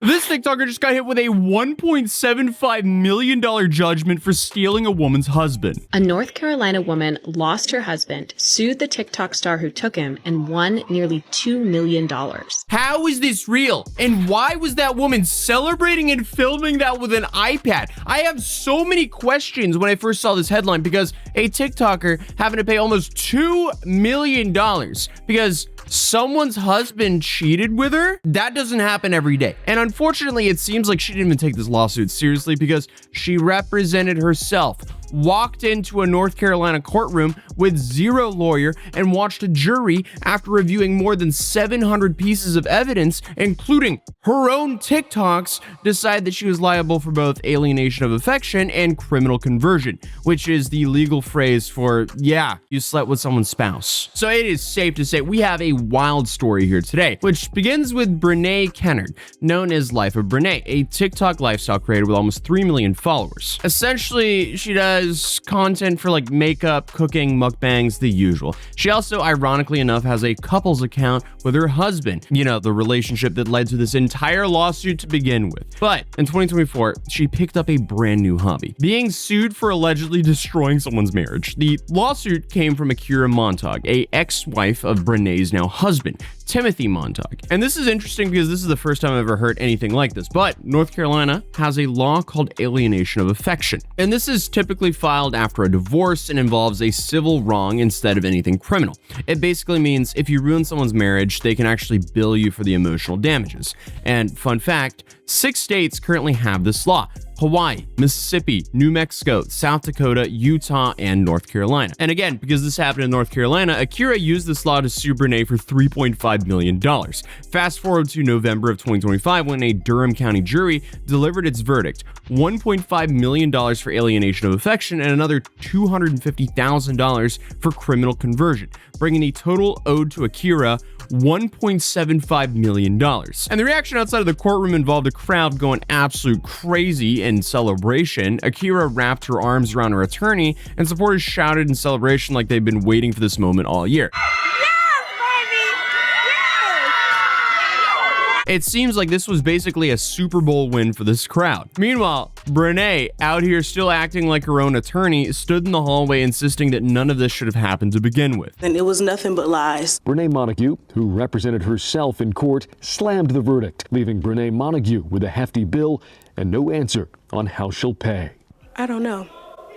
This TikToker just got hit with a $1.75 million judgment for stealing a woman's husband. A North Carolina woman lost her husband, sued the TikTok star who took him, and won nearly $2 million. How is this real? And why was that woman celebrating and filming that with an iPad? I have so many questions when I first saw this headline because a TikToker having to pay almost $2 million because someone's husband cheated with her? That doesn't happen every day. And unfortunately, it seems like she didn't even take this lawsuit seriously because she represented herself, walked into a North Carolina courtroom with zero lawyer and watched a jury after reviewing more than 700 pieces of evidence, including her own TikToks, decide that she was liable for both alienation of affection and criminal conversion, which is the legal phrase for, yeah, you slept with someone's spouse. So it is safe to say we have a wild story here today, which begins with Brene Kennard, known as Life of Brene, a TikTok lifestyle creator with almost 3 million followers. Essentially, she does content for like makeup, cooking, mukbangs, the usual. She also, ironically enough, has a couples account with her husband, you know, the relationship that led to this entire lawsuit to begin with. But in 2024, she picked up a brand new hobby, being sued for allegedly destroying someone's marriage. The lawsuit came from Akira Montag, a ex-wife of Brene's now husband, Timothy Montag. And this is interesting because this is the first time I've ever heard anything like this, but North Carolina has a law called alienation of affection. And this is typically filed after a divorce and involves a civil wrong instead of anything criminal. It basically means if you ruin someone's marriage, they can actually bill you for the emotional damages. And fun fact, 6 states currently have this law: Hawaii, Mississippi, New Mexico, South Dakota, Utah, and North Carolina. And again, because this happened in North Carolina, Akira used this law to sue Brene for $3.5 million. Fast forward to November of 2025 when a Durham County jury delivered its verdict: $1.5 million for alienation of affection and another $250,000 for criminal conversion, bringing the total owed to Akira $1.75 million. And the reaction outside of the courtroom involved a crowd going absolute crazy in celebration. Akira wrapped her arms around her attorney, and supporters shouted in celebration like they've been waiting for this moment all year. It seems like this was basically a Super Bowl win for this crowd. Meanwhile, Brene, out here still acting like her own attorney, stood in the hallway insisting that none of this should have happened to begin with. And it was nothing but lies. Brene Montague, who represented herself in court, slammed the verdict, leaving Brene Montague with a hefty bill and no answer on how she'll pay. I don't know.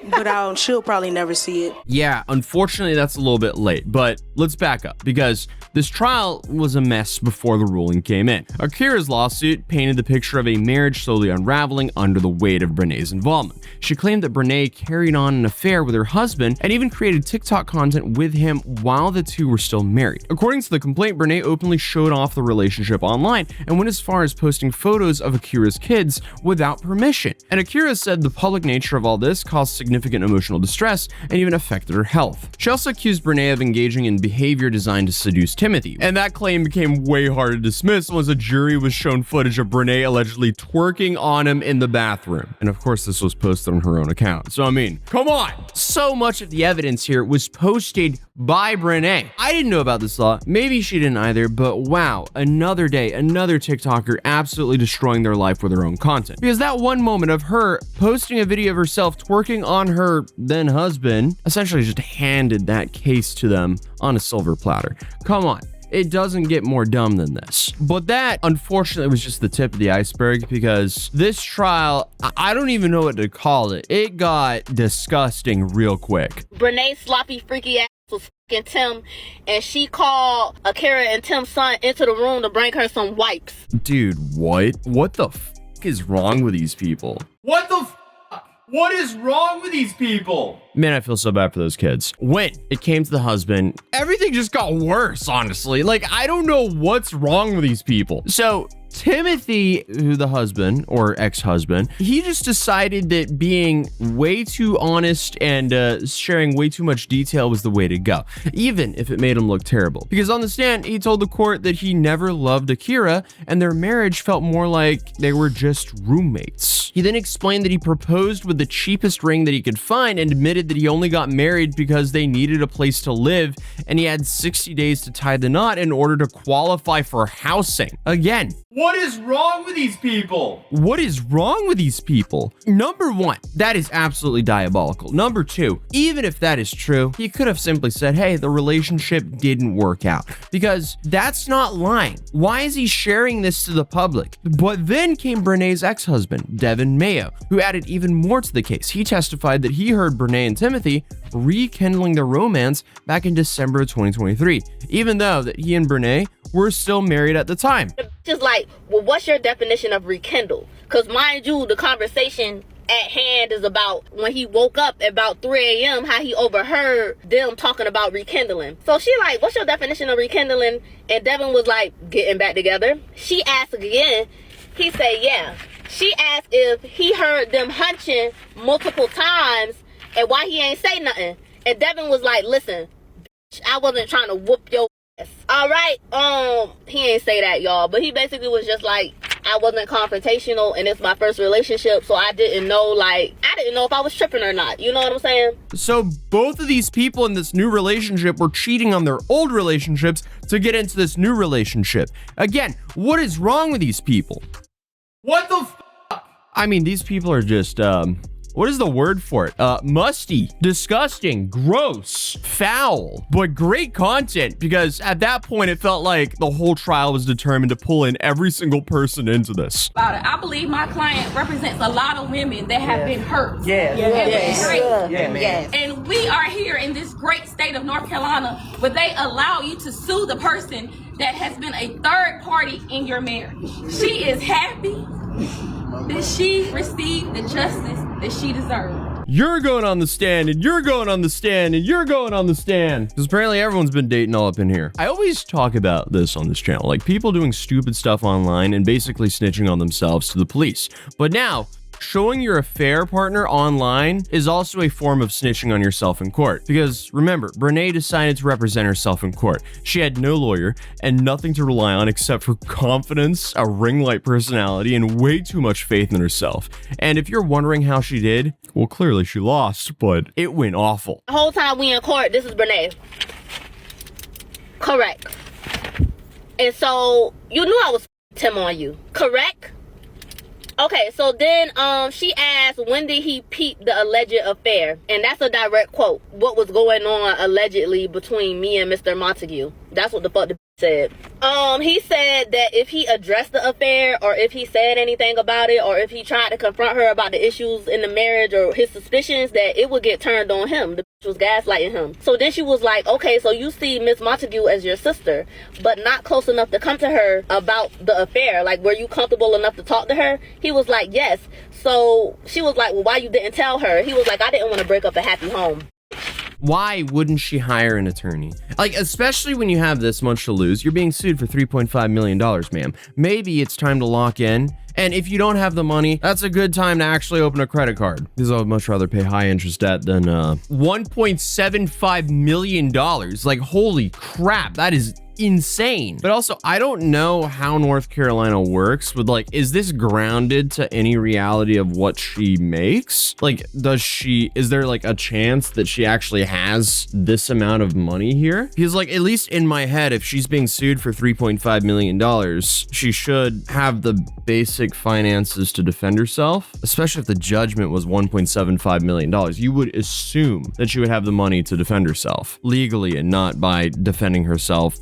But she'll probably never see it. Yeah, unfortunately, that's a little bit late, but let's back up because this trial was a mess before the ruling came in. Akira's lawsuit painted the picture of a marriage slowly unraveling under the weight of Brene's involvement. She claimed that Brene carried on an affair with her husband and even created TikTok content with him while the two were still married. According to the complaint, Brene openly showed off the relationship online and went as far as posting photos of Akira's kids without permission. And Akira said the public nature of all this caused significant emotional distress and even affected her health. She also accused Brene of engaging in behavior designed to seduce Timothy, and that claim became way hard to dismiss once a jury was shown footage of Brene allegedly twerking on him in the bathroom. And of course, this was posted on her own account. So I mean, come on! So much of the evidence here was posted by Brene. I didn't know about this law. Maybe she didn't either, but wow, another day, another TikToker absolutely destroying their life with her own content. Because that one moment of her posting a video of herself twerking on her then husband essentially just handed that case to them on a silver platter. Come on. It doesn't get more dumb than this. But that, unfortunately, was just the tip of the iceberg because this trial, I don't even know what to call it. It got disgusting real quick. Brene's sloppy, freaky ass was fucking Tim, and she called Akira and Tim's son into the room to bring her some wipes. Dude, what? What the f*** is wrong with these people? What the f***? What is wrong with these people? Man, I feel so bad for those kids. When it came to the husband, everything just got worse, honestly. Like, I don't know what's wrong with these people. So Timothy, who the husband or ex-husband, he just decided that being way too honest and sharing way too much detail was the way to go, even if it made him look terrible. Because on the stand, he told the court that he never loved Akira and their marriage felt more like they were just roommates. He then explained that he proposed with the cheapest ring that he could find and admitted that he only got married because they needed a place to live and he had 60 days to tie the knot in order to qualify for housing. Again, What is wrong with these people? What is wrong with these people? Number one, that is absolutely diabolical. Number two, even if that is true, he could have simply said, hey, the relationship didn't work out, because that's not lying. Why is he sharing this to the public? But then came Brené's ex-husband, Devin Mayo, who added even more to the case. He testified that he heard Brené and Timothy rekindling their romance back in December of 2023, even though that he and Brené were still married at the time. Just like, well, what's your definition of rekindle? Because mind you, the conversation at hand is about when he woke up at about 3 a.m., how he overheard them talking about rekindling. So she like, what's your definition of rekindling? And Devin was like, getting back together. She asked again. He said, yeah. She asked if he heard them hunching multiple times and why he ain't say nothing. And Devin was like, listen, bitch, I wasn't trying to whoop your ass. All right. He ain't say that, y'all. But he basically was just like, I wasn't confrontational and it's my first relationship, so I didn't know if I was tripping or not. You know what I'm saying? So both of these people in this new relationship were cheating on their old relationships to get into this new relationship. Again, what is wrong with these people? What the fuck? I mean, these people are just, what is the word for it? Musty, disgusting, gross, foul, but great content, because at that point it felt like the whole trial was determined to pull in every single person into this. I believe my client represents a lot of women that have been hurt. And we are here in this great state of North Carolina where they allow you to sue the person that has been a third party in your marriage. She is happy that she received the justice that she deserved. You're going on the stand, and you're going on the stand, and you're going on the stand. Because apparently everyone's been dating all up in here. I always talk about this on this channel, like people doing stupid stuff online and basically snitching on themselves to the police. But now, showing your affair partner online is also a form of snitching on yourself in court. Because remember, Brené decided to represent herself in court. She had no lawyer and nothing to rely on except for confidence, a ring light personality, and way too much faith in herself. And if you're wondering how she did, well, clearly she lost, but it went awful. The whole time we in court, this is Brené. Correct. And so you knew I was Tim on you, correct? Okay, so then she asked, when did he peep the alleged affair? And that's a direct quote. What was going on allegedly between me and Mr. Montague? That's what the fuck the said. He said that if he addressed the affair, or if he said anything about it, or if he tried to confront her about the issues in the marriage or his suspicions, that it would get turned on him. The bitch was gaslighting him. So then she was like, okay, so you see Miss Montague as your sister, but not close enough to come to her about the affair. Like, were you comfortable enough to talk to her? He was like, yes. So she was like, well, why you didn't tell her? He was like, I didn't want to break up a happy home. Why wouldn't she hire an attorney? Like, especially when you have this much to lose. You're being sued for $3.5 million, ma'am. Maybe it's time to lock in. And if you don't have the money, that's a good time to actually open a credit card. Because I would much rather pay high interest debt than $1.75 million. Like, holy crap, that is insane. But also, I don't know how North Carolina works with, like, is this grounded to any reality of what she makes? Like, is there like a chance that she actually has this amount of money here? Because, like, at least in my head, if she's being sued for $3.5 million, she should have the basic finances to defend herself, especially if the judgment was $1.75 million. You would assume that she would have the money to defend herself legally and not by defending herself,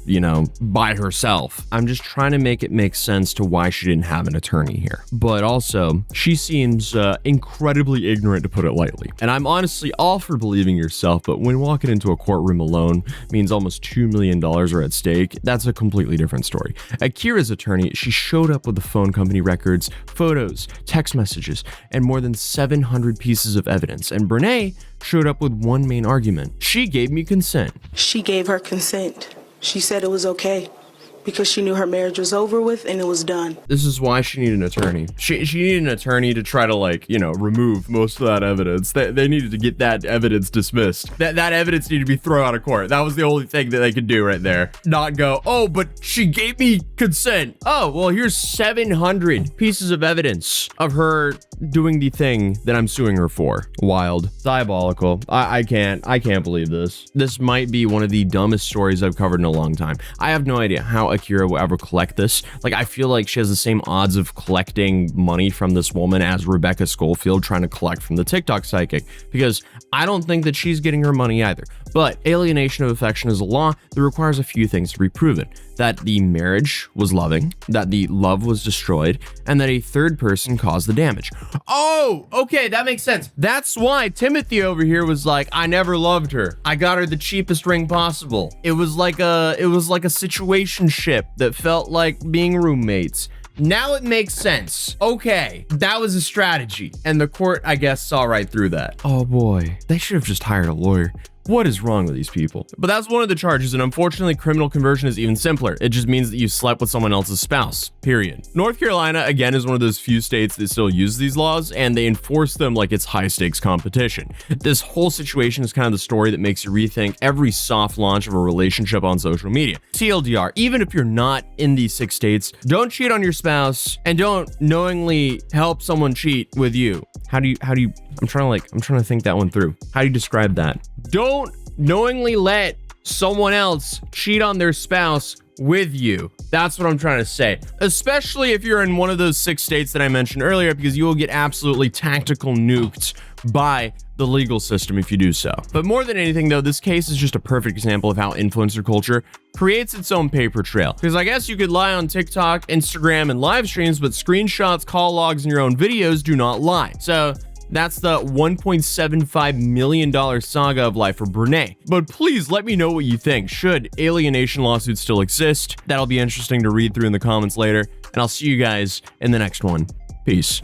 by herself. I'm just trying to make it make sense to why she didn't have an attorney here. But also, she seems incredibly ignorant, to put it lightly. And I'm honestly all for believing yourself, but when walking into a courtroom alone means almost $2 million are at stake, that's a completely different story. Akira's attorney, she showed up with the phone company records, photos, text messages, and more than 700 pieces of evidence. And Brené showed up with one main argument. She gave me consent. She gave her consent. She said it was okay because she knew her marriage was over with and it was done. This is why she needed an attorney. She needed an attorney to try to, remove most of that evidence. They needed to get that evidence dismissed. That evidence needed to be thrown out of court. That was the only thing that they could do right there. Not go, oh, but she gave me consent. Oh, well, here's 700 pieces of evidence of her doing the thing that I'm suing her for. Wild. Diabolical. I can't believe this. This might be one of the dumbest stories I've covered in a long time. I have no idea how doubt Akira will ever collect this. Like, I feel like she has the same odds of collecting money from this woman as Rebecca Schofield trying to collect from the TikTok psychic, because I don't think that she's getting her money either. But alienation of affection is a law that requires a few things to be proven: that the marriage was loving, that the love was destroyed, and that a third person caused the damage. Oh, okay, that makes sense. That's why Timothy over here was like, I never loved her. I got her the cheapest ring possible. It was like a situationship that felt like being roommates. Now it makes sense. Okay, that was a strategy, and the court, I guess, saw right through that. Oh boy, they should have just hired a lawyer. What is wrong with these people? But that's one of the charges, and unfortunately, criminal conversion is even simpler. It just means that you slept with someone else's spouse, period. North Carolina, again, is one of those few states that still use these laws, and they enforce them like it's high-stakes competition. This whole situation is kind of the story that makes you rethink every soft launch of a relationship on social media. TLDR, even if you're not in these 6 states, don't cheat on your spouse, and don't knowingly help someone cheat with you. How do you, I'm trying to think that one through. How do you describe that? Don't knowingly let someone else cheat on their spouse with you. That's what I'm trying to say. Especially if you're in one of those 6 states that I mentioned earlier, because you will get absolutely tactical nuked by the legal system if you do so. But more than anything though, this case is just a perfect example of how influencer culture creates its own paper trail. Because I guess you could lie on TikTok, Instagram, and live streams, but screenshots, call logs, and your own videos do not lie. So that's the $1.75 million saga of life for Brene. But please let me know what you think. Should alienation lawsuits still exist? That'll be interesting to read through in the comments later. And I'll see you guys in the next one. Peace.